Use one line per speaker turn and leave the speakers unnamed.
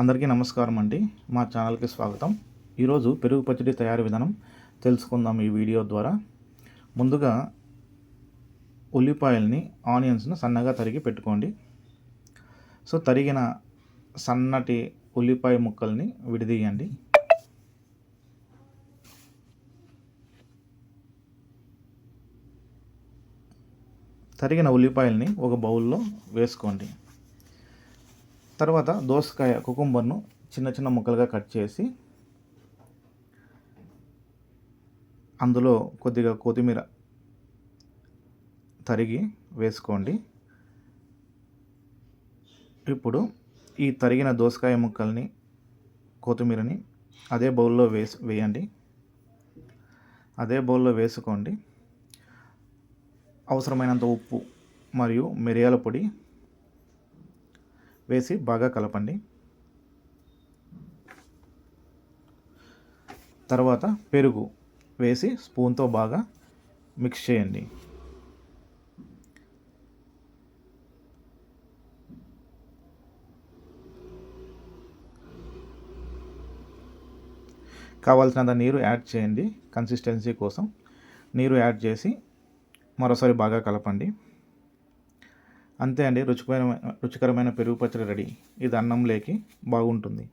అందరికీ నమస్కారం అండి. మా ఛానల్కి స్వాగతం. ఈరోజు పెరుగు పచ్చడి తయారీ విధానం తెలుసుకుందాం ఈ వీడియో ద్వారా. ముందుగా ఉల్లిపాయల్ని ఆనియన్స్ను సన్నగా తరిగి పెట్టుకోండి. తరిగిన సన్నటి ఉల్లిపాయ ముక్కల్ని విడదీయండి. తరిగిన ఉల్లిపాయల్ని ఒక బౌల్లో వేసుకోండి. తర్వాత దోసకాయ కుకుంబర్ను చిన్న చిన్న ముక్కలుగా కట్ చేసి అందులో కొద్దిగా కొత్తిమీర తరిగి వేసుకోండి. ఇప్పుడు ఈ తరిగిన దోసకాయ ముక్కల్ని కొత్తిమీరని అదే బౌల్లో వేయండి. అదే బౌల్లో వేసుకోండి. అవసరమైనంత ఉప్పు మరియు మిరియాల పొడి వేసి బాగా కలపండి. తర్వాత పెరుగు వేసి స్పూన్తో బాగా మిక్స్ చేయండి. కావాల్సినంత నీరు యాడ్ చేయండి. కన్సిస్టెన్సీ కోసం నీరు యాడ్ చేసి మరోసారి బాగా కలపండి. అంతే అండి, రుచికరమైన పెరుగు పచ్చడి రెడీ. ఇది అన్నంలోకి బాగుంటుంది.